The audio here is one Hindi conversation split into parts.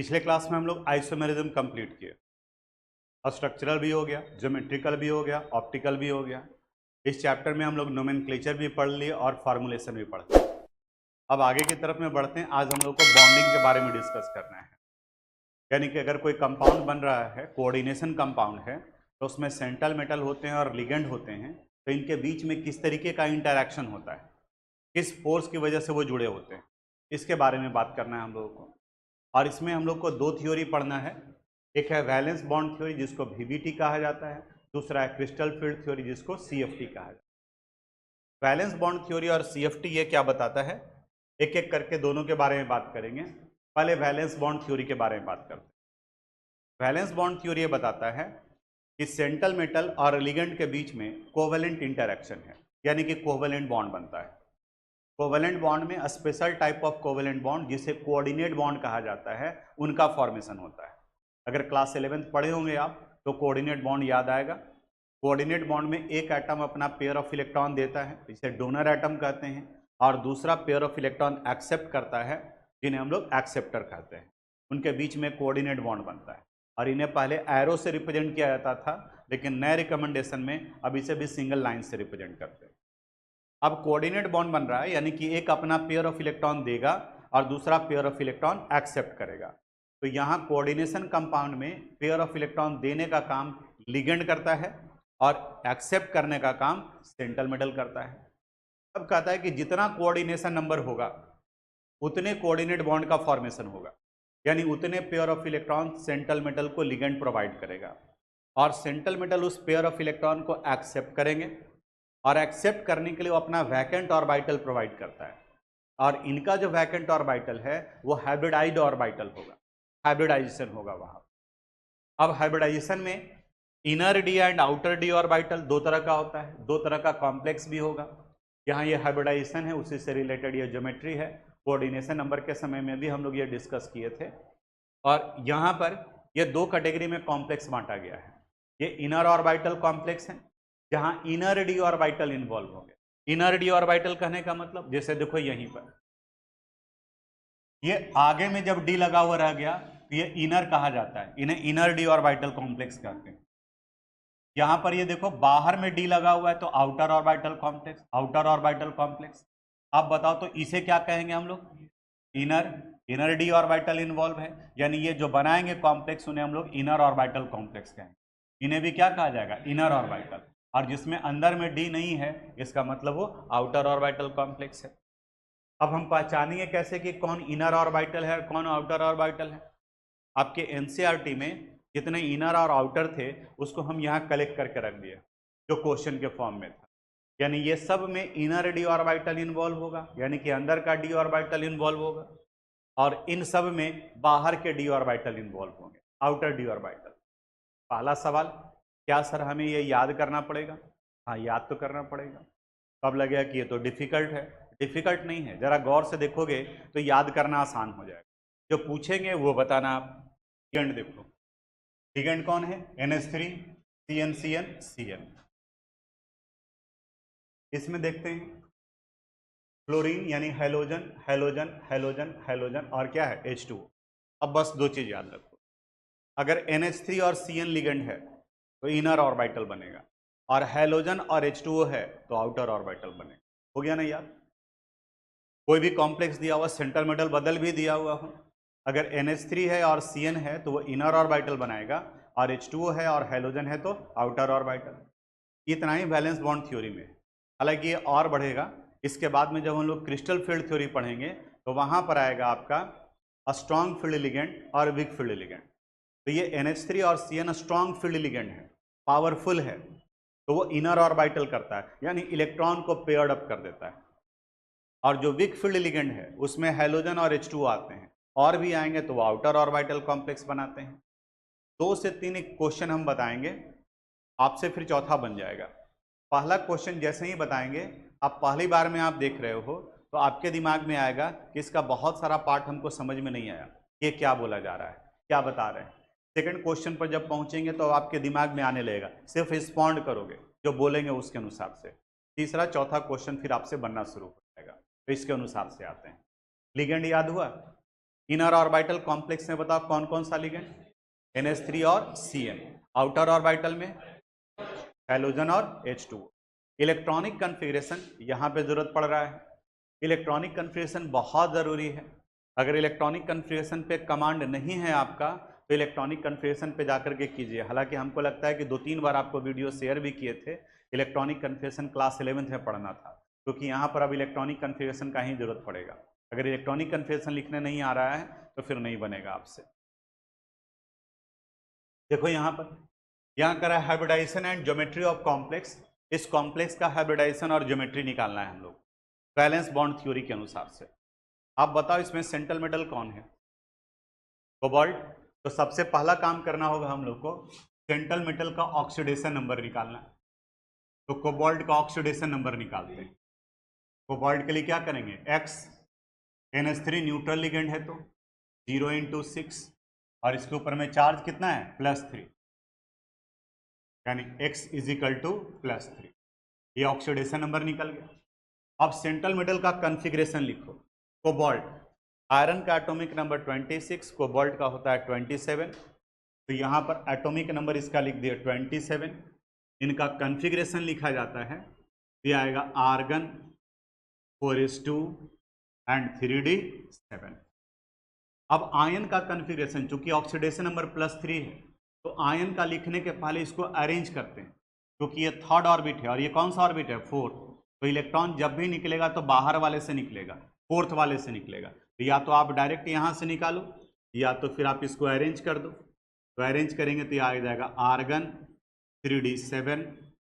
पिछले क्लास में हम लोग आइसोमेरिज्म कंप्लीट किए और स्ट्रक्चरल भी हो गया, ज्योमेट्रिकल भी हो गया, ऑप्टिकल भी हो गया। इस चैप्टर में हम लोग नोमेनक्लेचर भी पढ़ लिए और फार्मूलेशन भी पढ़ लिए। अब आगे की तरफ में बढ़ते हैं। आज हम लोग को बॉन्डिंग के बारे में डिस्कस करना है। यानी कि अगर कोई कंपाउंड बन रहा है, कोऑर्डिनेशन कंपाउंड है, तो उसमें सेंट्रल मेटल होते हैं और लिगेंड होते हैं, तो इनके बीच में किस तरीके का इंटरैक्शन होता है, किस फोर्स की वजह से वो जुड़े होते हैं, इसके बारे में बात करना है हम लोगों को। और इसमें हम लोग को दो थ्योरी पढ़ना है। एक है वैलेंस बॉन्ड थ्योरी जिसको वीबीटी कहा जाता है, दूसरा है क्रिस्टल फील्ड थ्योरी जिसको सीएफटी कहा जाता है। वैलेंस बॉन्ड थ्योरी और सीएफटी ये क्या बताता है, एक एक करके दोनों के बारे में बात करेंगे। पहले वैलेंस बॉन्ड थ्योरी के बारे में बात करते हैं। वैलेंस बॉन्ड थ्योरी ये बताता है कि सेंट्रल मेटल और लिगेंड के बीच में कोवेलेंट इंटरैक्शन है, यानी कि कोवेलेंट बॉन्ड बनता है। कोवेलेंट बॉन्ड में special type of covalent bond जिसे कोऑर्डिनेट बॉन्ड कहा जाता है, उनका फॉर्मेशन होता है। अगर क्लास 11th पढ़े होंगे आप तो कोऑर्डिनेट बॉन्ड याद आएगा। कोऑर्डिनेट बॉन्ड में एक एटम अपना पेयर ऑफ इलेक्ट्रॉन देता है, इसे डोनर एटम कहते हैं, और दूसरा पेयर ऑफ इलेक्ट्रॉन एक्सेप्ट करता है, जिन्हें हम लोग एक्सेप्टर कहते हैं। उनके बीच में कोऑर्डिनेट बॉन्ड बनता है और इन्हें पहले एरो से रिप्रेजेंट किया जाता था, लेकिन नए रिकमेंडेशन में अब इसे भी सिंगल लाइन से रिप्रेजेंट करते हैं। अब कोऑर्डिनेट बॉन्ड बन रहा है, यानी कि एक अपना पेयर ऑफ इलेक्ट्रॉन देगा और दूसरा पेयर ऑफ इलेक्ट्रॉन एक्सेप्ट करेगा। तो यहाँ कोऑर्डिनेशन कंपाउंड में पेयर ऑफ इलेक्ट्रॉन देने का काम लिगेंड करता है और एक्सेप्ट करने का काम सेंट्रल मेटल करता है। अब कहता है कि जितना कोऑर्डिनेशन नंबर होगा उतने कोऑर्डिनेट बॉन्ड का फॉर्मेशन होगा, यानी उतने pair of electron central metal को लिगेंड प्रोवाइड करेगा और सेंट्रल मेटल उस पेयर ऑफ इलेक्ट्रॉन को एक्सेप्ट करेंगे और एक्सेप्ट करने के लिए वो अपना वैकेंट ऑर्बिटल प्रोवाइड करता है। और इनका जो वैकेंट ऑर्बिटल है वो हाइब्रिडाइज्ड ऑर्बिटल होगा, हाइब्रिडाइजेशन होगा वहाँ। अब हाइब्रिडाइजेशन में inner D and outer D orbital दो तरह का होता है, दो तरह का कॉम्प्लेक्स भी होगा। यहाँ ये हाइब्रिडाइजेशन है, उसी से रिलेटेड ये ज्योमेट्री है। कोऑर्डिनेशन नंबर के समय में भी हम लोग ये डिस्कस किए थे। और यहाँ पर ये दो कैटेगरी में कॉम्प्लेक्स बांटा गया है। ये इनर ऑर्बिटल कॉम्प्लेक्स है, जहां इनर डी ऑर्बिटल इन्वॉल्व होंगे। इनर डी ऑर्बिटल कहने का मतलब, जैसे देखो यहीं पर ये आगे में जब डी लगा हुआ रह गया तो ये इनर कहा जाता है, इन्हें इनर डी ऑर्बिटल कॉम्प्लेक्स कहते हैं। यहां पर ये देखो बाहर में डी लगा हुआ है तो outer orbital complex, outer orbital complex. आप बताओ तो इसे क्या कहेंगे हम लोग? Inner, inner D orbital involve है, यानी ये जो बनाएंगे कॉम्प्लेक्स उन्हें हम लोग इनर ऑर्बिटल कॉम्प्लेक्स कहेंगे। इन्हें भी क्या कहा जाएगा? Inner orbital. और जिसमें अंदर में डी नहीं है इसका मतलब वो आउटर ऑर्बिटल कॉम्प्लेक्स है। अब हम पहचानेंगे कैसे कि कौन इनर ऑर्बिटल है और कौन आउटर ऑर्बिटल है? आपके एनसीईआरटी में जितने इनर और आउटर थे उसको हम यहाँ कलेक्ट करके रख दिए जो क्वेश्चन के फॉर्म में था। यानी ये सब में इनर डी ऑर्बिटल इन्वॉल्व होगा, यानी कि अंदर का डी ऑर्बिटल इन्वॉल्व होगा, और इन सब में बाहर के डी ऑर्बिटल इन्वॉल्व होंगे, आउटर डी ऑर्बिटल। पहला सवाल, क्या सर हमें ये याद करना पड़ेगा? हाँ, याद तो करना पड़ेगा। तो अब लगेगा कि ये तो डिफिकल्ट है। डिफिकल्ट नहीं है, जरा गौर से देखोगे तो याद करना आसान हो जाएगा। जो पूछेंगे वो बताना आप। लिगेंड देखो, लिगेंड कौन है? NH3 CN CN। इसमें देखते हैं फ्लोरीन यानी हैलोजन, हैलोजन, हैलोजन, हैलोजन, और क्या है? H2। अब बस दो चीज याद रखो, अगर NH3 और CN लिगेंड है तो इनर ऑर्बिटल बनेगा, और हैलोजन और H2O है तो आउटर ऑर्बिटल बनेगा। हो गया ना याद? कोई भी कॉम्प्लेक्स दिया हुआ, सेंट्रल मेटल बदल भी दिया हुआ हो, अगर NH3 है और CN है तो वो इनर ऑर्बिटल बनाएगा, और H2O है और हैलोजन है तो आउटर ऑर्बिटल। इतना ही वैलेंस बॉन्ड थ्योरी में। हालांकि ये और बढ़ेगा, इसके बाद में जब हम लोग क्रिस्टल फील्ड थ्योरी पढ़ेंगे तो वहां पर आएगा आपका स्ट्रॉन्ग फील्ड लिगेंड और वीक फील्ड लिगेंड। तो ये NH3 और CN स्ट्रॉन्ग फील्ड लिगेंड है, पावरफुल है, तो वो इनर ऑर्बिटल करता है, यानी इलेक्ट्रॉन को पेयर्ड अप कर देता है। और जो वीक फील्ड लिगेंड है उसमें हैलोजन और H2 आते हैं, और भी आएंगे तो वो आउटर ऑर्बिटल कॉम्प्लेक्स बनाते हैं। 2 से 3 क्वेश्चन हम बताएंगे आपसे, फिर चौथा बन जाएगा। पहला क्वेश्चन जैसे ही बताएंगे, आप पहली बार में आप देख रहे हो तो आपके दिमाग में आएगा कि इसका बहुत सारा पार्ट हमको समझ में नहीं आया, ये क्या बोला जा रहा है, क्या बता रहे हैं। सेकंड क्वेश्चन पर जब पहुंचेंगे तो आपके दिमाग में आने लगेगा, सिर्फ रिस्पॉन्ड करोगे जो बोलेंगे उसके अनुसार से। तीसरा चौथा क्वेश्चन फिर आपसे बनना शुरू हो जाएगा, तो इसके अनुसार से आते हैं। लिगेंड याद हुआ? इनर ऑर्बिटल कॉम्प्लेक्स में बताओ कौन कौन सा लिगेंड, NH3 और Cn। आउटर ऑर्बिटल में हैलोजन और H2। इलेक्ट्रॉनिक कन्फिग्रेशन यहाँ पे जरूरत पड़ रहा है। इलेक्ट्रॉनिक कन्फिग्रेशन बहुत ज़रूरी है। अगर इलेक्ट्रॉनिक कन्फिग्रेशन पे कमांड नहीं है आपका तो इलेक्ट्रॉनिक कन्फिग्रेशन पे जाकर के कीजिए। हालांकि हमको लगता है कि 2-3 बार आपको वीडियो शेयर भी किए थे। इलेक्ट्रॉनिक कन्फिग्रेशन क्लास 11th में पढ़ना था, क्योंकि यहाँ पर अब इलेक्ट्रॉनिक कन्फिग्रेशन का ही जरूरत पड़ेगा। अगर इलेक्ट्रॉनिक कन्फिग्रेशन लिखने नहीं आ रहा है तो फिर नहीं बनेगा आपसे। देखो यहाँ करा है hybridization and geometry of complex. इस कॉम्प्लेक्स का हाइब्रिडाइजेशन और ज्योमेट्री निकालना है हम लोग वैलेंस बॉन्ड थ्योरी के अनुसार से। आप बताओ इसमें सेंट्रल मेटल कौन है, कोबाल्ट। तो सबसे पहला काम करना होगा हम लोग को सेंट्रल मेटल का ऑक्सीडेशन नंबर निकालना। तो कोबाल्ट का ऑक्सीडेशन नंबर निकालते हैं। कोबाल्ट के लिए क्या करेंगे, X, NH3 न्यूट्रल लिगेंड है तो 0 × 6 और इसके ऊपर में चार्ज कितना है +3, यानी X = +3। ये ऑक्सीडेशन नंबर निकल गया। अब सेंट्रल मेटल का कॉन्फ़िगरेशन लिखो। कोबाल्ट, आयरन का एटॉमिक नंबर 26, कोबाल्ट का होता है 27। तो यहाँ पर एटॉमिक नंबर इसका लिख दिया 27। इनका कॉन्फ़िगरेशन लिखा जाता है, ये आएगा आर्गन 4s2 एंड 3d7। अब आयन का कॉन्फ़िगरेशन, चूंकि ऑक्सीडेशन नंबर +3 है तो आयन का लिखने के पहले इसको अरेंज करते हैं, क्योंकि ये थर्ड ऑर्बिट है और ये कौन सा ऑर्बिट है, फोर्थ। तो इलेक्ट्रॉन जब भी निकलेगा तो बाहर वाले से निकलेगा, फोर्थ वाले से निकलेगा। तो या तो आप डायरेक्ट यहाँ से निकालो या तो फिर आप इसको अरेंज कर दो। तो अरेंज करेंगे तो ये आ जाएगा आर्गन 3d7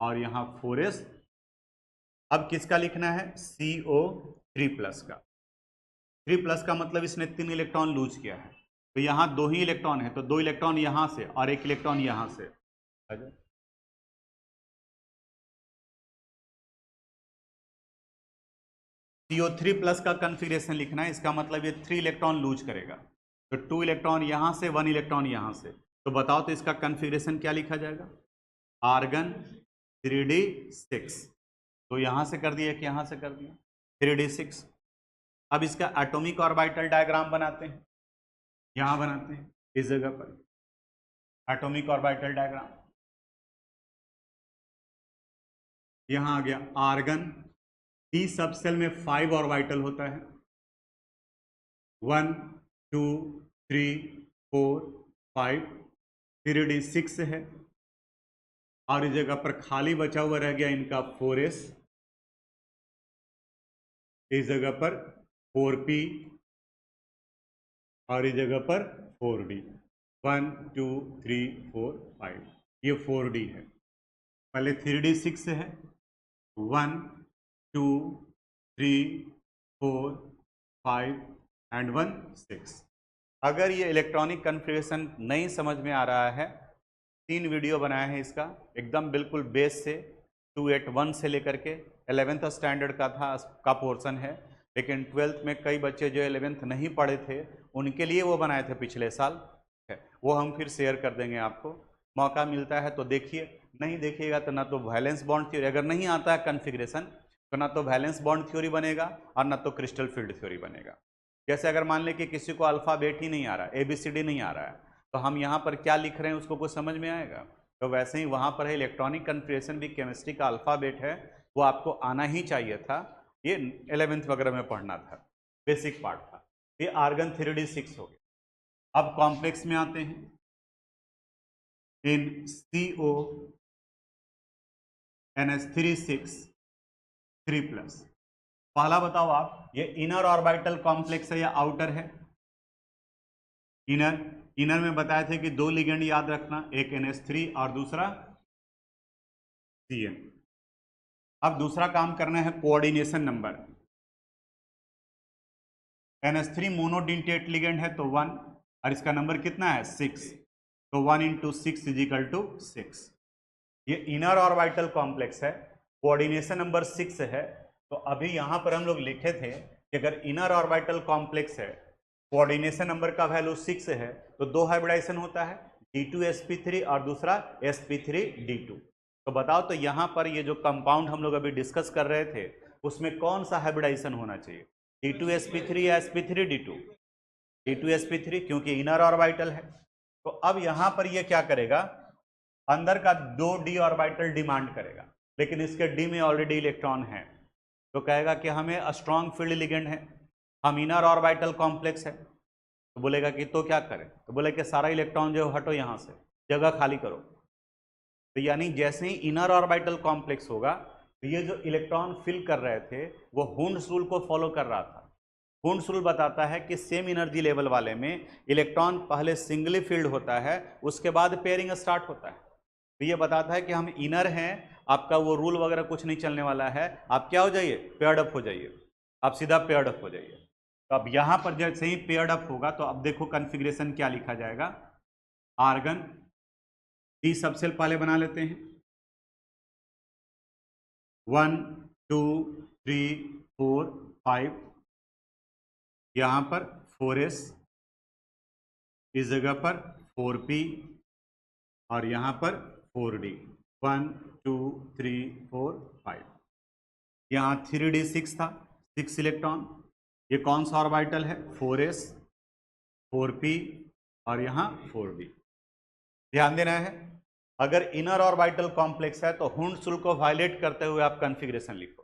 और यहाँ 4s। अब किसका लिखना है, CO3+ का। 3+ का मतलब इसने 3 इलेक्ट्रॉन लूज किया है, तो यहाँ 2 ही इलेक्ट्रॉन है, तो 2 इलेक्ट्रॉन यहाँ से और 1 इलेक्ट्रॉन यहाँ से। CO3+ का कॉन्फ़िगरेशन लिखना है, इसका मतलब ये 3 इलेक्ट्रॉन लूज करेगा। तो 2 इलेक्ट्रॉन यहाँ से, 1 इलेक्ट्रॉन यहाँ से। तो बताओ तो इसका कॉन्फ़िगरेशन क्या लिखा जाएगा, आर्गन 3d6। तो यहाँ से कर दिया कि यहाँ से कर दिया 3d6। अब इसका एटॉमिक ऑर्बिटल डायग्राम बनाते हैं, यहाँ बनाते हैं इस जगह पर एटॉमिक ऑर्बिटल डायग्राम। यहाँ आ गया आर्गन, डी सब सेल में 5 ऑर्बिटल होता है, 1 2 3 4 5, 3d6 है और इस जगह पर खाली बचा हुआ रह गया इनका 4s, इस जगह पर 4p और इस जगह पर 4d। 1 2 3 4 5, ये 4d है। पहले 3d6 है, 1 2 3 4 5 एंड 1 6। अगर ये इलेक्ट्रॉनिक कॉन्फ़िगरेशन नहीं समझ में आ रहा है, 3 वीडियो बनाए हैं इसका, एकदम बिल्कुल बेस से 281 से लेकर के 11th स्टैंडर्ड का पोर्शन है। लेकिन 12th में कई बच्चे जो 11th नहीं पढ़े थे उनके लिए वो बनाए थे पिछले साल, वो हम फिर शेयर कर देंगे आपको। मौका मिलता है तो देखिए, नहीं देखिएगा तो ना तो वैलेंस बॉन्ड थ्योरी, अगर नहीं आता है कॉन्फ़िगरेशन तो ना तो वैलेंस बॉन्ड थ्योरी बनेगा और ना तो क्रिस्टल फील्ड थ्योरी बनेगा। जैसे अगर मान लें कि किसी को अल्फ़ाबेट ही नहीं आ रहा है, ABCD नहीं आ रहा है, तो हम यहाँ पर क्या लिख रहे हैं उसको कुछ समझ में आएगा। तो वैसे ही वहाँ पर है इलेक्ट्रॉनिक कॉन्फ़िगरेशन भी केमिस्ट्री का अल्फ़ाबेट है, वो आपको आना ही चाहिए था। ये 11th वगैरह में पढ़ना था, बेसिक पार्ट था। ये आर्गन 3d6 हो गया। अब कॉम्प्लेक्स में आते हैं, इन CO NH3 6 3+। पहला बताओ आप, ये इनर ऑर्बिटल कॉम्प्लेक्स है या आउटर है, इनर में बताए थे कि 2 लिगेंड याद रखना, एक NH3 और दूसरा Cn। अब दूसरा काम करना है कोऑर्डिनेशन नंबर। NH3 मोनोडिंटेट लिगेंड है तो 1 और इसका नंबर कितना है 6, तो 1 × 6 = 6। ये इनर ऑर्बिटल कॉम्प्लेक्स है, कोऑर्डिनेशन नंबर 6 है। तो अभी यहाँ पर हम लोग लिखे थे कि अगर इनर ऑर्बिटल कॉम्प्लेक्स है, कोऑर्डिनेशन नंबर का वैल्यू 6 है, तो 2 हाइब्रिडाइजेशन होता है, D2sp3 और दूसरा sp3d2। तो बताओ तो यहाँ पर ये जो कंपाउंड हम लोग अभी डिस्कस कर रहे थे उसमें कौन सा हाइब्रिडाइजेशन होना चाहिए, D2sp3 या sp3d2। D2sp3 क्योंकि इनर ऑर्बिटल है। तो अब यहां पर ये क्या करेगा, अंदर का 2d ऑर्बिटल डिमांड करेगा, लेकिन इसके d में ऑलरेडी इलेक्ट्रॉन है, तो कहेगा कि हमें स्ट्रॉन्ग फील्ड लिगेंड है, हम इनर ऑर्बिटल कॉम्प्लेक्स है, तो बोलेगा कि तो क्या करें, तो बोले कि सारा इलेक्ट्रॉन जो हटो यहां से, जगह खाली करो। तो यानी जैसे ही इनर ऑर्बिटल कॉम्प्लेक्स होगा तो ये जो इलेक्ट्रॉन फिल कर रहे थे वो हुंड्स रूल को फॉलो कर रहा था। हुंड्स रूल बताता है कि सेम एनर्जी लेवल वाले में इलेक्ट्रॉन पहले सिंगली फील्ड होता है, उसके बाद पेयरिंग स्टार्ट होता है। तो ये बताता है कि हम इनर हैं, आपका वो रूल वगैरह कुछ नहीं चलने वाला है, आप क्या हो जाइए, पेयर्ड अप हो जाइए, आप सीधा पेयर्ड अप हो जाइए। तो अब यहां पर जैसे ही पेयर्ड अप होगा तो अब देखो कॉन्फ़िगरेशन क्या लिखा जाएगा, आर्गन डी सबसेल पहले बना लेते हैं, 1 2 3 4 5, यहां पर 4s, इस जगह पर 4p और यहां पर 4d, 1 2 3 4 5, यहां 3d6 था, 6 इलेक्ट्रॉन, ये कौन सा ऑर्बिटल है, 4s 4p और यहां 4d। ध्यान देना है, अगर इनर ऑर्बिटल कॉम्प्लेक्स है तो हुंड्स रूल को वायलेट करते हुए आप कॉन्फ़िगरेशन लिखो।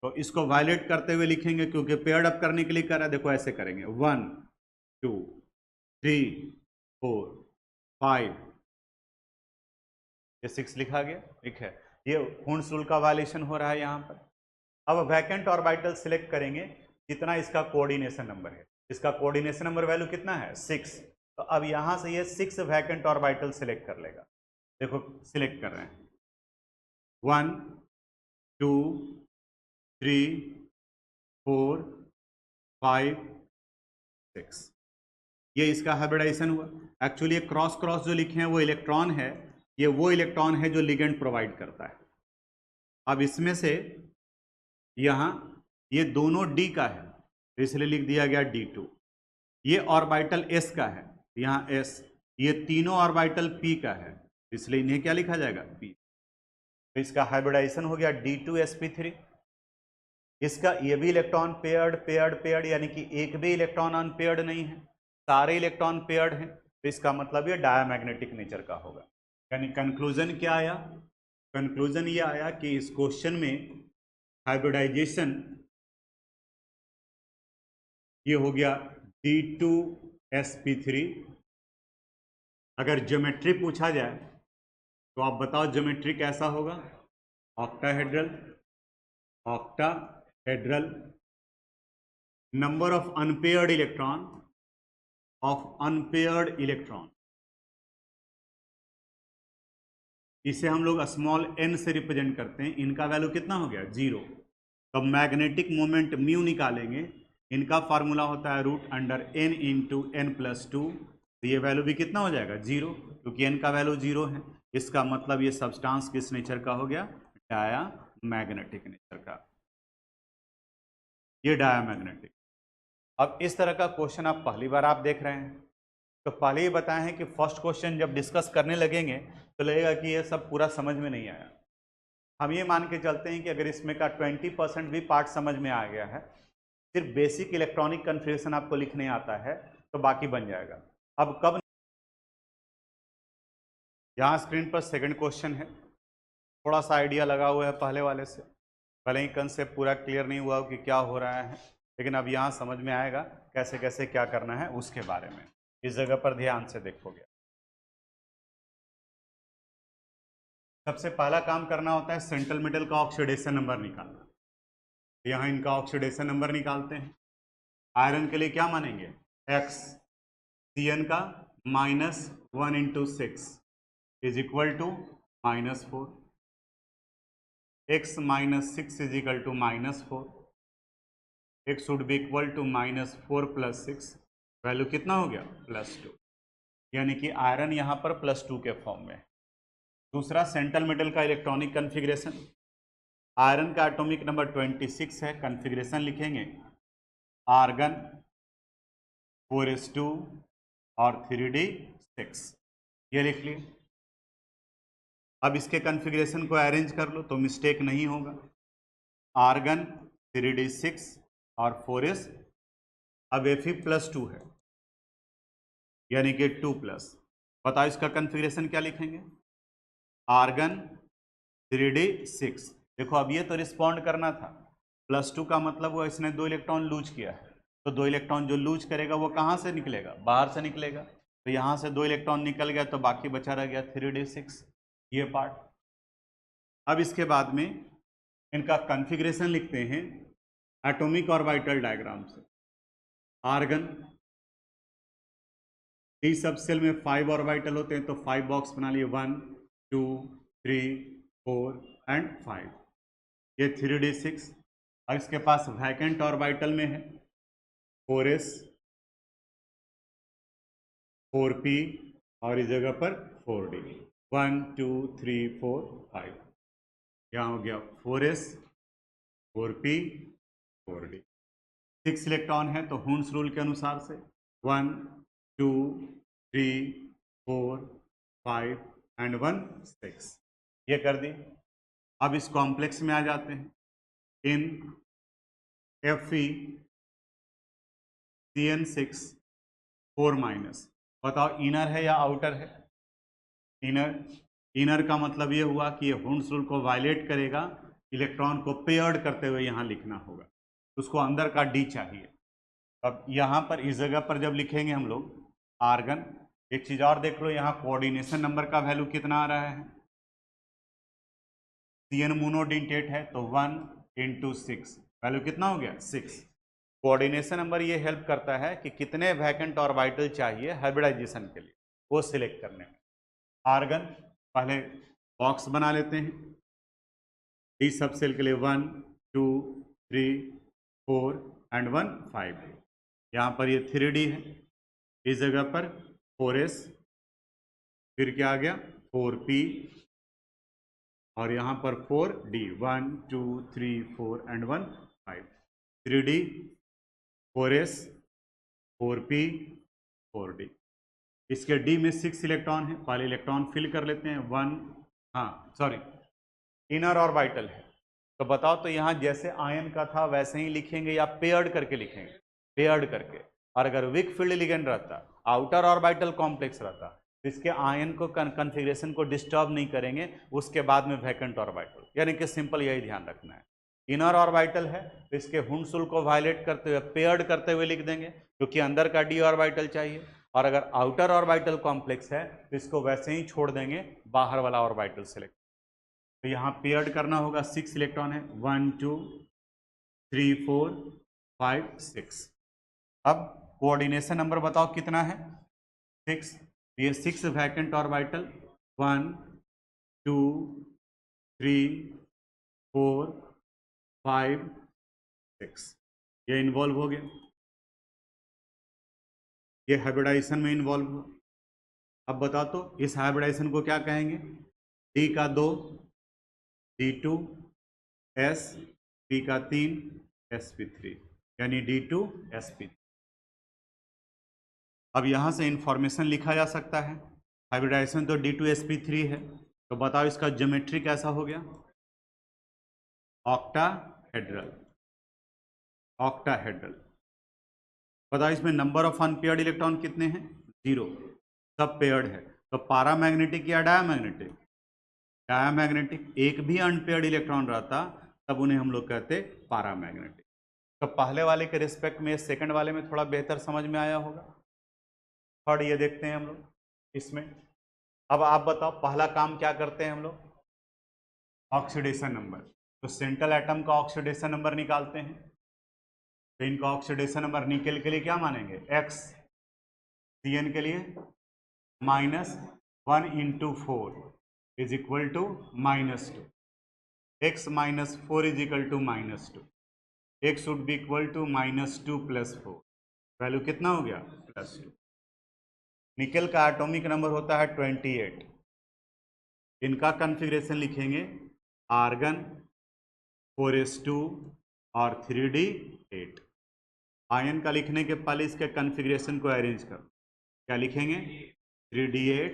तो इसको वायलेट करते हुए लिखेंगे क्योंकि पेयर्ड अप करने के लिए कर रहा है, देखो ऐसे करेंगे, 1 2 3 4 5, ये 6 लिखा गया, ठीक है, ये हुंड्स रूल का वायलेशन हो रहा है यहाँ पर। अब वैकेंट ऑर्बिटल सिलेक्ट करेंगे जितना इसका कोऑर्डिनेशन नंबर है, इसका कोऑर्डिनेशन नंबर वैल्यू कितना है, 6, तो अब यहां से ये 6 वैकेंट ऑर्बिटल सिलेक्ट कर लेगा। देखो सिलेक्ट कर रहे हैं, 1 2 3 4 5 6, ये इसका हाइब्रिडाइजेशन हुआ। एक्चुअली ये क्रॉस क्रॉस जो लिखे हैं वो इलेक्ट्रॉन है, ये वो इलेक्ट्रॉन है जो लिगेंड प्रोवाइड करता है। अब इसमें से यहाँ ये दोनों D का है, इसलिए लिख दिया गया D2, ये ऑर्बिटल S का है, यहाँ S, ये तीनों ऑर्बिटल P का है, इसलिए इन्हें क्या लिखा जाएगा, P। तो इसका हाइब्रिडाइजेशन हो गया D2sp3, इसका ये भी इलेक्ट्रॉन पेयर्ड पेयर्ड पेयर्ड, यानी कि एक भी इलेक्ट्रॉन अनपेयर्ड नहीं है, सारे इलेक्ट्रॉन पेयर्ड हैं, तो इसका मतलब ये डायमैग्नेटिक नेचर का होगा। यानी कंक्लूजन क्या आया, कंक्लूजन ये आया कि इस क्वेश्चन में हाइब्रिडाइजेशन ये हो गया D2sp3। अगर ज्योमेट्री पूछा जाए तो आप बताओ ज्योमेट्री कैसा होगा, octahedral, octahedral, number of unpaired electron, इसे हम लोग स्मॉल n से रिप्रेजेंट करते हैं, इनका वैल्यू कितना हो गया, 0। तो मैग्नेटिक मोमेंट म्यू निकालेंगे, इनका फार्मूला होता है √n इंटू n+2, तो ये वैल्यू भी कितना हो जाएगा, 0, क्योंकि n का वैल्यू 0 है। इसका मतलब ये सब्सटेंस किस नेचर का हो गया, डायामैग्नेटिक नेचर का, ये डायामैग्नेटिक। अब इस तरह का क्वेश्चन आप पहली बार आप देख रहे हैं, तो पहले ही बताए हैं कि फर्स्ट क्वेश्चन जब डिस्कस करने लगेंगे तो लगेगा कि ये सब पूरा समझ में नहीं आया। हम ये मान के चलते हैं कि अगर इसमें का 20% भी पार्ट समझ में आ गया है, सिर्फ बेसिक इलेक्ट्रॉनिक कन्फिगरेशन आपको लिखने आता है, तो बाकी बन जाएगा। अब कब, यहाँ स्क्रीन पर सेकंड क्वेश्चन है, थोड़ा सा आइडिया लगा हुआ है पहले वाले से, भले ही कंसेप्ट पूरा क्लियर नहीं हुआ कि क्या हो रहा है, लेकिन अब यहाँ समझ में आएगा कैसे कैसे क्या करना है उसके बारे में, इस जगह पर ध्यान से देखोगे। सबसे पहला काम करना होता है सेंट्रल मेटल का ऑक्सीडेशन नंबर निकालना, यहाँ इनका ऑक्सीडेशन नंबर निकालते हैं। आयरन के लिए क्या मानेंगे, x, Cn का -1 into 6 is equal to -4, x -6 is equal to -4, x should be equal to -4 + 6, value कितना हो गया, +2, यानी कि आयरन यहाँ पर +2 के फॉर्म में। दूसरा सेंट्रल मेटल का इलेक्ट्रॉनिक कन्फिग्रेशन, आयरन का एटॉमिक नंबर 26 है, कन्फिग्रेशन लिखेंगे आर्गन 4s2 और 3d6, ये लिख लिए। अब इसके कन्फिग्रेशन को अरेंज कर लो तो मिस्टेक नहीं होगा, आर्गन 3d6 और 4s, अब Fe +2 है, यानी कि 2+। बताओ इसका कन्फिग्रेशन क्या लिखेंगे? Argon 3d6। देखो अब ये तो रिस्पॉन्ड करना था, +2 का मतलब हुआ इसने 2 इलेक्ट्रॉन लूज किया है, तो 2 इलेक्ट्रॉन जो लूज करेगा वो कहाँ से निकलेगा? बाहर से निकलेगा। तो यहाँ से 2 इलेक्ट्रॉन निकल गया तो बाकी बचा रह गया 3d6, ये पार्ट। अब इसके बाद में इनका कन्फिग्रेशन लिखते हैं एटॉमिक ऑर्बिटल डायग्राम से। आर्गन डी सब सेल में 5 ऑर्बिटल होते हैं, तो 5 बॉक्स बना लिए, 1 2 3 4 एंड 5। ये 3d6। और इसके पास वैकेंट ऑर्बिटल में है 4s 4p और इस जगह पर 4d। 1 2 3 4 5। यहाँ हो गया 4s 4p 4d। 6 इलेक्ट्रॉन है तो हुन्स रूल के अनुसार से 1 2 3 4 5 एंड 1 6 ये कर दी। अब इस कॉम्प्लेक्स में आ जाते हैं। इन FeCN6 4-। बताओ इनर है या आउटर है? इनर। इनर का मतलब ये हुआ कि ये हुन्स रूल को वायलेट करेगा, इलेक्ट्रॉन को पेयर्ड करते हुए यहाँ लिखना होगा, उसको अंदर का डी चाहिए। अब यहाँ पर इस जगह पर जब लिखेंगे हम लोग आर्गन, एक चीज और देख लो, यहाँ कोऑर्डिनेशन नंबर का वैल्यू कितना आ रहा है? CN मोनोडेंटेट है तो 1 × 6 वैल्यू कितना हो गया? 6। कोऑर्डिनेशन नंबर ये हेल्प करता है कि कितने वैकेंट ऑर्बिटल चाहिए हाइब्रिडाइजेशन के लिए, वो सिलेक्ट करने में। आर्गन पहले बॉक्स बना लेते हैं। डी सब सेल के लिए 1 2 3 4 एंड 1 5। यहाँ पर ये 3d है, इस जगह पर 4s, फिर क्या आ गया 4p और यहाँ पर 4d। 1 2 3 4 and 1 5। 3d 4s 4p 4d। इसके डी में 6 इलेक्ट्रॉन है, पहले इलेक्ट्रॉन फिल कर लेते हैं। 1 हाँ सॉरी इनर ऑर्बिटल है, तो बताओ तो यहाँ जैसे आयन का था वैसे ही लिखेंगे या पेयर्ड करके लिखेंगे? पेयर्ड करके। और अगर वीक फील्ड लिगेंड रहता, आउटर ऑर्बिटल कॉम्प्लेक्स रहता, तो इसके आयन को कन्फिग्रेशन को डिस्टर्ब नहीं करेंगे, उसके बाद में वैकेंट ऑर्बिटल, यानी कि सिंपल यही ध्यान रखना है। इनर ऑर्बिटल है तो इसके हुन्स रूल को वायलेट करते हुए पेयर्ड करते हुए लिख देंगे, क्योंकि अंदर का डी ऑर्बिटल चाहिए। और अगर आउटर ऑर्बिटल कॉम्प्लेक्स है तो इसको वैसे ही छोड़ देंगे, बाहर वाला ऑर्बिटल सेलेक्ट। तो यहाँ पेयर्ड करना होगा, 6 इलेक्ट्रॉन है, 1 2 3 4 5 6। अब कोऑर्डिनेशन नंबर बताओ कितना है? 6। ये 6 वैकेंट ऑर्बिटल 1 2 3 4 5 6 ये इन्वॉल्व हो गया, ये हाइब्रिडाइजेशन में इन्वॉल्व हुआ। अब बताओ तो इस हाइब्रिडाइजेशन को क्या कहेंगे? डी का 2 D2 S, P का 3 sp3, यानी D2 sp। अब यहाँ से इंफॉर्मेशन लिखा जा सकता है, हाइब्रिडाइजेशन तो D2 sp3 है, तो बताओ इसका ज्योमेट्री कैसा हो गया? ऑक्टाहेड्रल। ऑक्टाहेड्रल। बताओ इसमें नंबर ऑफ अनपेयर्ड इलेक्ट्रॉन कितने हैं? 0, सब पेयर्ड है। तो पैरामैग्नेटिक या डायमैग्नेटिक? डायमैग्नेटिक। एक भी अनपेयर्ड इलेक्ट्रॉन रहता तब उन्हें हम लोग कहते पैरामैग्नेटिक। तो पहले वाले के रिस्पेक्ट में सेकंड वाले में थोड़ा बेहतर समझ में आया होगा। थर्ड ये देखते हैं हम लोग इसमें। अब आप बताओ पहला काम क्या करते हैं हम लोग? Oxidation number. तो सेंट्रल एटम का ऑक्सीडेशन नंबर निकालते हैं। तो इनका ऑक्सीडेशन नंबर निकेल के लिए क्या मानेंगे? x, CN के लिए -1 × 4 is equal to -2। x - 4 is equal to -2। x should be equal to -2 + 4। Value कितना हो गया? +2। निकेल का एटॉमिक नंबर होता है 28। इनका कन्फिग्रेशन लिखेंगे आर्गन 4s2 और 3d8। आयन का लिखने के पहले इसके कन्फिग्रेशन को अरेंज करो। क्या लिखेंगे? 3d8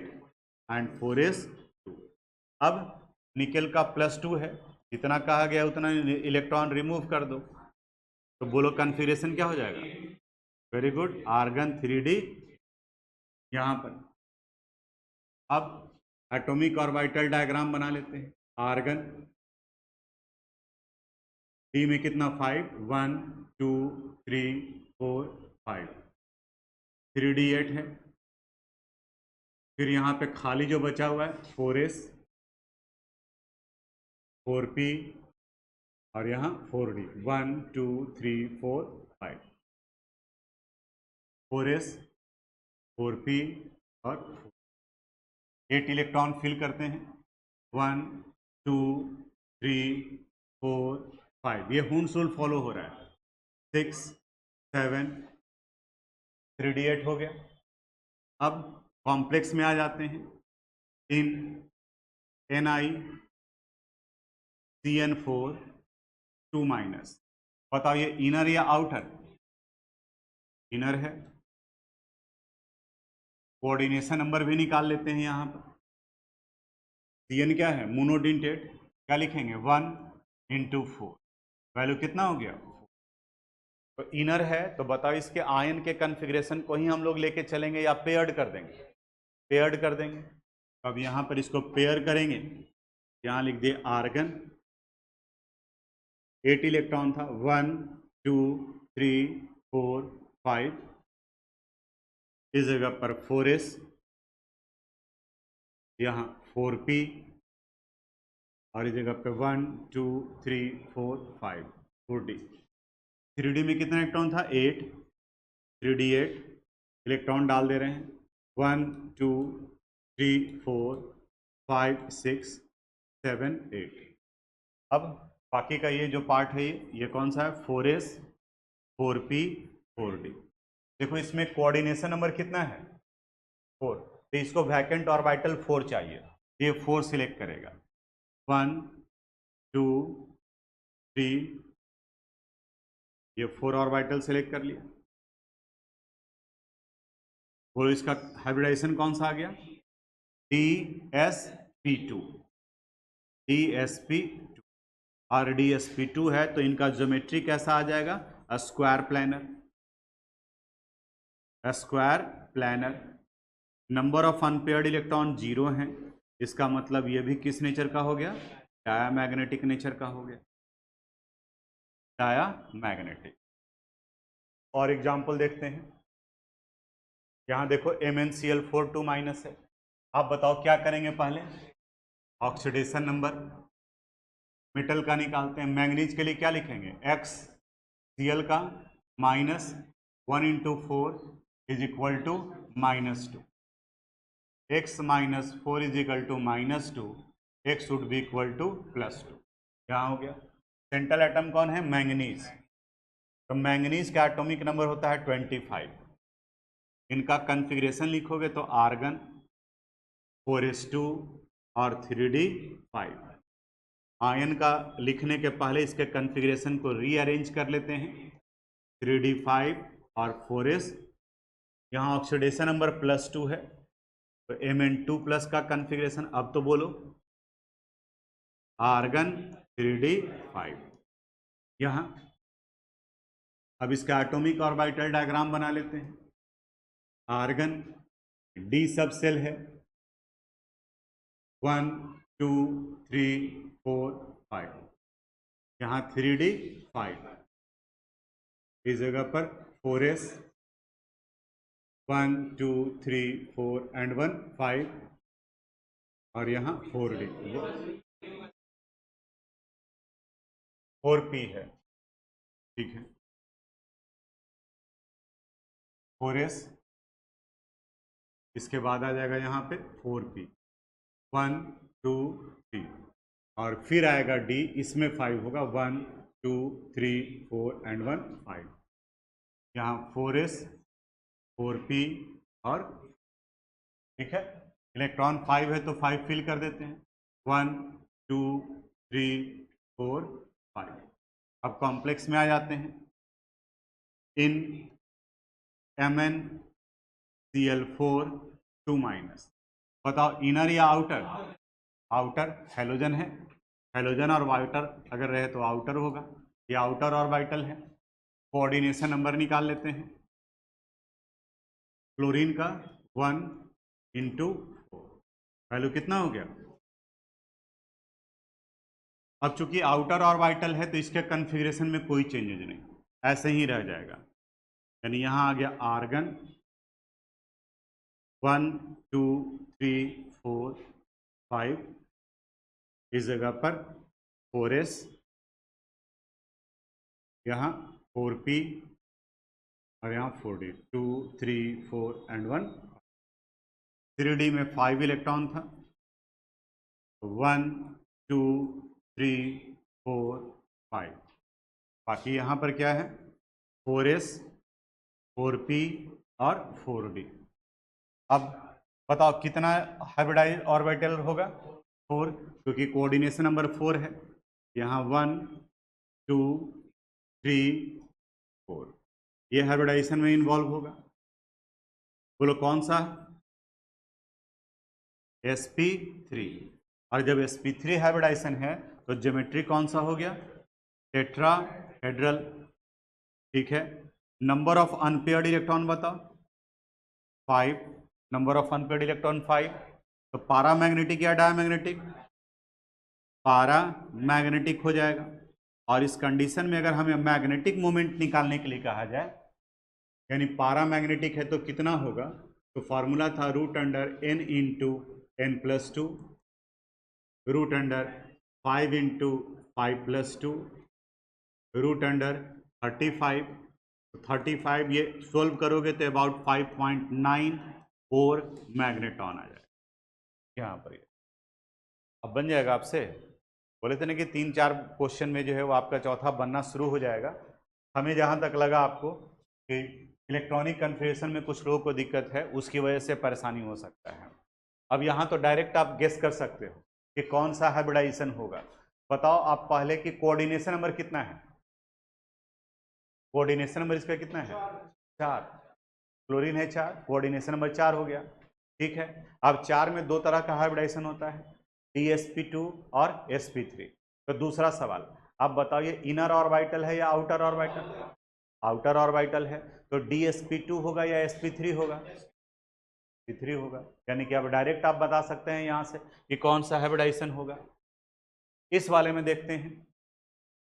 and 4s2। अब निकेल का +2 है, जितना कहा गया उतना इलेक्ट्रॉन रिमूव कर दो, तो बोलो कन्फिग्रेशन क्या हो जाएगा? वेरी गुड, आर्गन 3d यहाँ पर अब एटॉमिक ऑर्बिटल डायग्राम बना लेते हैं। आर्गन डी में कितना 5, 1 2 3 4 5, 3d8 है। फिर यहाँ पे खाली जो बचा हुआ है 4s 4p और यहाँ 4d, 1 2 3 4 5, 4s 4p और 8 इलेक्ट्रॉन फिल करते हैं। 1 2 3 4 5, ये हुंस रूल फॉलो हो रहा है। 6 7 3d8 हो गया। अब कॉम्प्लेक्स में आ जाते हैं। इन NiCN4 2 माइनस, बताओ ये इनर या आउटर? इनर है। कोऑर्डिनेशन नंबर भी निकाल लेते हैं। यहाँ पर CN क्या है? मोनोडेंटेट। क्या लिखेंगे? 1 × 4, वैल्यू कितना हो गया? तो इनर है, तो बताओ इसके आयन के कन्फिग्रेशन को ही हम लोग लेके चलेंगे या पेयर्ड कर देंगे? पेयर्ड कर देंगे। तो अब यहाँ पर इसको पेयर करेंगे। यहाँ लिख दिए आर्गन, 8 इलेक्ट्रॉन था, 1 2 3 4 5, इस जगह पर 4s, यहाँ 4p और इस जगह पे 1 2 3 4 5 4d। 3d में कितना इलेक्ट्रॉन था? 8, 3d8 इलेक्ट्रॉन डाल दे रहे हैं। 1 2 3 4 5 6 7 8। अब बाकी का ये जो पार्ट है ये कौन सा है? 4s 4p 4d। देखो इसमें कोऑर्डिनेशन नंबर कितना है? 4। तो इसको वैकेंट ऑर्बिटल 4 चाहिए, ये 4 सिलेक्ट करेगा। 1 2 3, ये 4 ऑर्बिटल सिलेक्ट कर लिया। बोलो इसका हाइब्रिडाइजेशन कौन सा आ गया? DsP2। DsP2 और DsP2 है तो इनका ज्योमेट्री कैसा आ जाएगा? Square planar. Square planar. Number of unpaired electron 0 है, इसका मतलब ये भी किस नेचर का हो गया? डायामैग्नेटिक नेचर का हो गया। डायामैग्नेटिक। और एग्जाम्पल देखते हैं। यहाँ देखो MnCl4 2 माइनस है। आप बताओ क्या करेंगे? पहले ऑक्सीडेशन नंबर मेटल का निकालते हैं। मैंगनीज के लिए क्या लिखेंगे? XCl का -1 × 4 = -2। x - 4 = -2, x should be equal to +2। यहाँ हो गया। सेंट्रल एटम कौन है? मैंगनीज। तो मैंगनीज का एटॉमिक नंबर होता है 25। इनका कन्फिग्रेशन लिखोगे तो आर्गन 4s2 और 3d5। आयन का लिखने के पहले इसके कन्फिग्रेशन को रीअरेंज कर लेते हैं। 3d5 और 4s, यहाँ ऑक्सीडेशन नंबर +2 है तो Mn2+ का कन्फिग्रेशन। अब तो बोलो आर्गन 3d5। यहाँ अब इसका एटॉमिक ऑर्बिटल डायग्राम बना लेते हैं। आर्गन D सब सेल है, 1 2 3 4 5, यहाँ 3d5, इस जगह पर 4s 1 2 3 4 एंड 1 5 और यहाँ 4d 4p है। ठीक है, 4s, इसके बाद आ जाएगा यहाँ पे 4p 1 2 3 और फिर आएगा D, इसमें 5 होगा 1 2 3 4 एंड 1 5, यहाँ 4s 4p और ठीक है। इलेक्ट्रॉन 5 है तो 5 फिल कर देते हैं। 1 2 3 4 5। अब कॉम्प्लेक्स में आ जाते हैं। इन MnCl4 2 माइनस, बताओ इनर या आउटर? आउटर। हेलोजन है, हेलोजन और वाइटर अगर रहे तो आउटर होगा, ये आउटर ऑर्बिटल है। कोऑर्डिनेशन नंबर निकाल लेते हैं। क्लोरीन का 1 इंटू 4, वैल्यू कितना हो गया? अब चूंकि आउटर ऑर्बिटल है तो इसके कन्फिग्रेशन में कोई चेंजेज नहीं, ऐसे ही रह जाएगा। यानी यहां आ गया आर्गन 1 2 3 4 5, इस जगह पर 4s, यहाँ 4p और यहाँ 4d, 2 3 4 एंड 1। 3d में 5 इलेक्ट्रॉन था, 1 2 3 4 5। बाकी यहाँ पर क्या है? 4s 4p और 4d। अब बताओ कितना हाइब्रिडाइज ऑर्बिटल होगा? 4, क्योंकि कोऑर्डिनेशन नंबर 4 है। यहाँ 1 2 3 4, ये हाइब्रिडाइजेशन में इन्वॉल्व होगा। बोलो कौन सा? sp3। और जब sp3 हाइब्रिडाइजेशन है तो ज्योमेट्री कौन सा हो गया? टेट्राहेड्रल। ठीक है, नंबर ऑफ अनपेयर्ड इलेक्ट्रॉन बताओ। 5, नंबर ऑफ अनपेयर्ड इलेक्ट्रॉन 5। तो पारामैग्नेटिक या डायमैग्नेटिक? पारामैग्नेटिक हो जाएगा। और इस कंडीशन में अगर हमें मैग्नेटिक मोमेंट निकालने के लिए कहा जाए, यानी पारामैग्नेटिक है तो कितना होगा? तो फॉर्मूला था root under n into n plus 2, root under 5 into 5 plus 2, root under 35। 35 ये सोल्व करोगे तो अबाउट 5.94 मैग्नेटॉन आ जाएगा यहाँ पर। अब बन जाएगा आपसे। बोले थे ना कि 3-4 क्वेश्चन में जो है वो आपका चौथा बनना शुरू हो जाएगा। हमें जहाँ तक लगा आपको कि इलेक्ट्रॉनिक कन्फिग्रेशन में कुछ लोगों को दिक्कत है, उसकी वजह से परेशानी हो सकता है। अब यहाँ तो डायरेक्ट आप गेस कर सकते हो कि कौन सा हाइब्रिडाइजेशन होगा। बताओ आप पहले कि कोऑर्डिनेशन नंबर कितना है? कोऑर्डिनेशन नंबर इसका कितना है? 4। क्लोरीन है 4, कोऑर्डिनेशन नंबर 4 हो गया। ठीक है, अब 4 में दो तरह का हाइब्रिडाइजेशन होता है, sp2 और sp3। तो दूसरा सवाल, आप बताओ ये इनर ऑर्बिटल है या आउटर ऑर्बिटल? आउटर ऑर्बिटल है, तो dsp2 होगा या sp3 होगा? sp3 होगा। यानी कि अब डायरेक्ट आप बता सकते हैं यहाँ से कि कौन सा हाइब्रिडाइजेशन होगा। इस वाले में देखते हैं।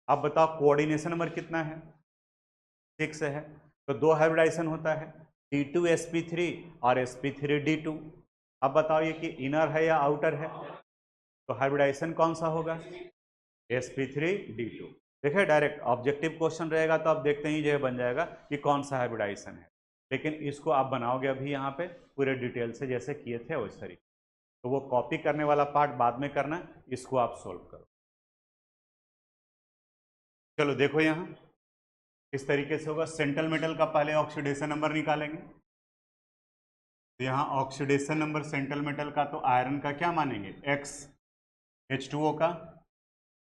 अब बताओ कोऑर्डिनेशन नंबर कितना है? 6 है। तो दो हाइब्रिडाइजेशन होता है, d2sp3 और sp3d2। अब बताओ ये कि इनर है या आउटर है? तो हाइब्रिडाइजेशन कौन सा होगा? sp3d2। देखिए डायरेक्ट ऑब्जेक्टिव क्वेश्चन रहेगा तो आप देखते ही जो बन जाएगा कि कौन सा हाइब्रिडाइजेशन है। लेकिन इसको आप बनाओगे अभी यहाँ पे पूरे डिटेल से जैसे किए थे उस तरीके। तो वो कॉपी करने वाला पार्ट बाद में करना, इसको आप सोल्व करो। चलो देखो यहाँ इस तरीके से होगा। सेंट्रल मेटल का पहले ऑक्सीडेशन नंबर निकालेंगे। तो यहाँ ऑक्सीडेशन नंबर सेंट्रल मेटल का, तो आयरन का क्या मानेंगे? x, H2O का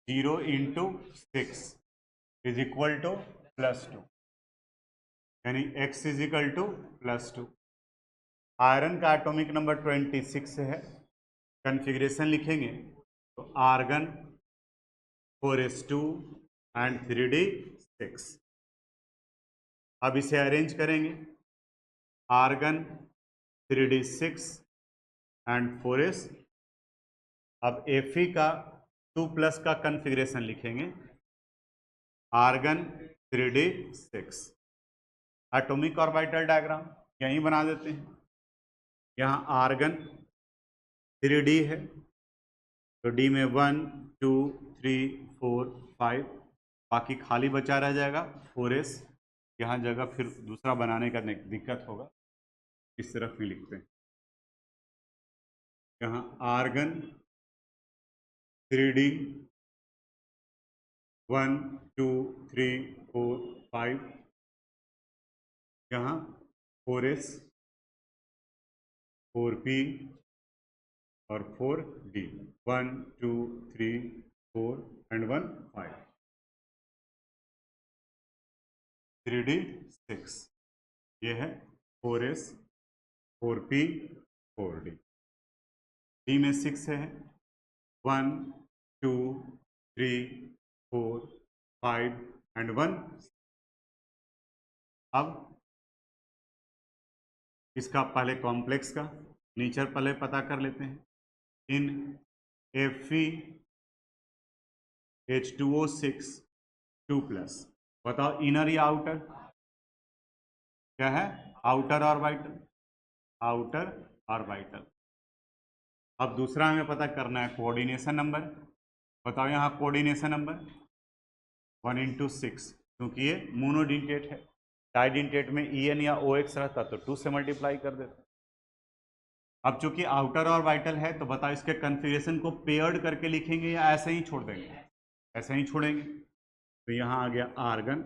0 इंटू 6 इज इक्वल टू +2, यानी x is equal to +2। Iron का एटॉमिक नंबर 26 है। कन्फिग्रेशन लिखेंगे तो आर्गन 4s2 एंड 3d6। अब इसे अरेंज करेंगे, आर्गन 3d6 एंड 4s। अब Fe का 2+ का कन्फिग्रेशन लिखेंगे, argon 3d6। Atomic orbital diagram यहीं बना देते हैं। यहाँ आर्गन 3d है, तो d में 1 2 3 4 5, बाकी खाली बचा रह जाएगा 4s। यहाँ जगह फिर दूसरा बनाने का दिक्कत होगा, इस तरफ भी लिखते हैं। यहाँ आर्गन 3d 1 2 3 4 5, यहाँ 4s 4p और 4d, 1 2 3 4 एंड 1 5, 3d6। ये है 4s 4p 4d। d में 6 है, 1 2 3 4 5 एंड 1। अब इसका पहले कॉम्प्लेक्स का नेचर पहले पता कर लेते हैं। इन Fe2H2O6 2+, बताओ इनर या आउटर? क्या है? Outer orbital, outer orbital. अब दूसरा हमें पता करना है कोऑर्डिनेशन नंबर। बताओ यहाँ कोऑर्डिनेशन नंबर 1/6, क्योंकि ये मोनोडिंटेट है। डाइडेंटेट में En या OX रहता तो 2 से मल्टीप्लाई कर देता। अब चूंकि आउटर ऑर्बिटल है तो बताओ इसके कन्फिगरेशन को पेयर्ड करके लिखेंगे या ऐसे ही छोड़ देंगे? ऐसे ही छोड़ेंगे। तो यहाँ आ गया आर्गन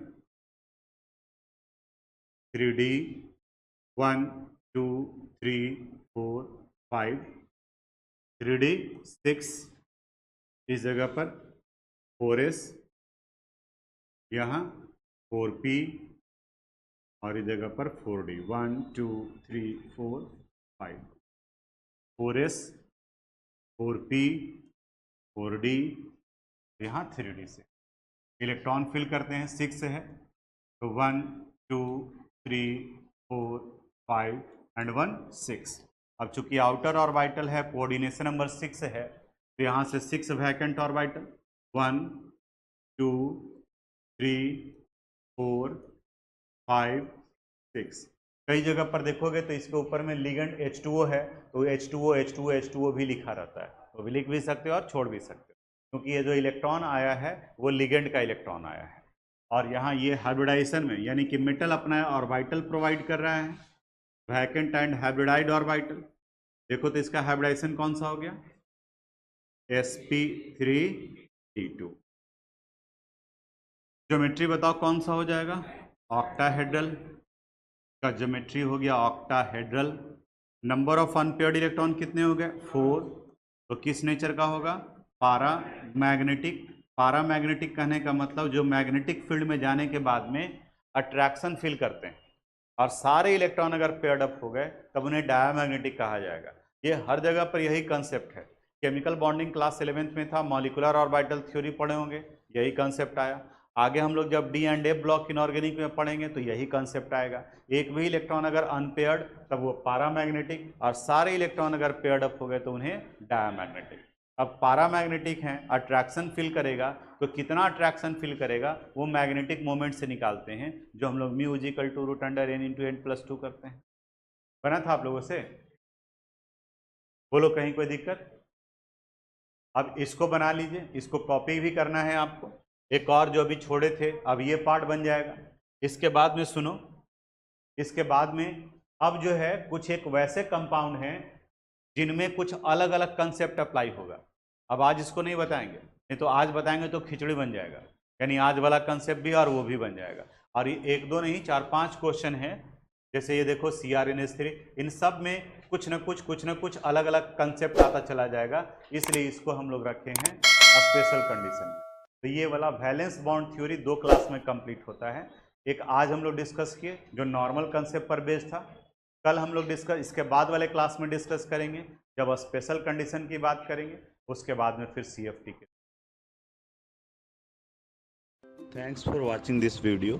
3D 1 2 3 4 5, 3D 6, इस जगह पर 4S, यहाँ 4P और इस जगह पर 4D 1 2 3 4 5, 4S 4P 4D, यहाँ 3D से इलेक्ट्रॉन फिल करते हैं 6 है तो 1 2 3 4 5 एंड 1 6। अब चूंकि आउटर ऑर्बिटल है, कोऑर्डिनेशन नंबर 6 है, तो यहाँ से 6 वैकेंट ऑर्बिटल 1 2 3 4 5 6। कई जगह पर देखोगे तो इसके ऊपर में लिगेंड H2O है, तो H2O भी लिखा रहता है, तो भी लिख भी सकते हो और छोड़ भी सकते हो, क्योंकि ये जो इलेक्ट्रॉन आया है वो लिगेंड का इलेक्ट्रॉन आया है। और यहाँ ये हाइब्रिडाइजेशन में यानी कि मेटल अपना ऑर्बिटल प्रोवाइड कर रहा है, वैकेंट एंड हाइब्रिडाइड ऑर्बिटल। देखो तो इसका हाइब्रिडाइजेशन कौन सा हो गया? sp3d2। ज्योमेट्री बताओ कौन सा हो जाएगा? ऑक्टाहेड्रल का ज्योमेट्री हो गया octahedral. Number of unpaired electron कितने हो गए? 4। तो किस नेचर का होगा? पारामैग्नेटिक। पारामैग्नेटिक कहने का मतलब जो मैग्नेटिक फील्ड में जाने के बाद में अट्रैक्शन फील करते हैं, और सारे इलेक्ट्रॉन अगर पेयर्ड अप हो गए तब उन्हें डायमैग्नेटिक कहा जाएगा। ये हर जगह पर यही कंसेप्ट है। केमिकल बॉन्डिंग क्लास 11th में था, मॉलिकुलर ऑर्बिटल थ्योरी पढ़े होंगे, यही कंसेप्ट आया। आगे हम लोग जब D and F block inorganic में पढ़ेंगे तो यही कंसेप्ट आएगा। एक भी इलेक्ट्रॉन अगर अनपेयर्ड तब वो पारामैग्नेटिक, और सारे इलेक्ट्रॉन अगर पेयर्ड अप हो गए तो उन्हें डायमैग्नेटिक। अब पारामैग्नेटिक हैं, अट्रैक्शन फील करेगा, तो कितना अट्रैक्शन फील करेगा वो मैग्नेटिक मोमेंट से निकालते हैं, जो हम लोग mu equal to root under n into n+2 करते हैं। बना था आप लोगों से? बोलो कहीं कोई दिक्कत? अब इसको बना लीजिए, इसको कॉपी भी करना है आपको। एक और जो अभी छोड़े थे, अब ये पार्ट बन जाएगा। इसके बाद में सुनो, इसके बाद में अब जो है कुछ एक वैसे कंपाउंड हैं जिनमें कुछ अलग अलग कंसेप्ट अप्लाई होगा। अब आज इसको नहीं बताएंगे, नहीं तो आज बताएंगे तो खिचड़ी बन जाएगा, यानी आज वाला कंसेप्ट भी और वो भी बन जाएगा। और ये एक दो नहीं 4-5 क्वेश्चन हैं, जैसे ये देखो CrNH3, इन सब में कुछ न कुछ अलग अलग कंसेप्ट आता चला जाएगा, इसलिए इसको हम लोग रखे हैं स्पेशल कंडीशन में। तो ये वाला वैलेंस बॉन्ड थ्योरी 2 क्लास में कंप्लीट होता है। एक आज हम लोग डिस्कस किए जो नॉर्मल कंसेप्ट पर बेस्ड था, कल हम लोग डिस्कस इसके बाद वाले क्लास में डिस्कस करेंगे जब स्पेशल कंडीशन की बात करेंगे, उसके बाद में फिर CFT के। Thanks for watching this video.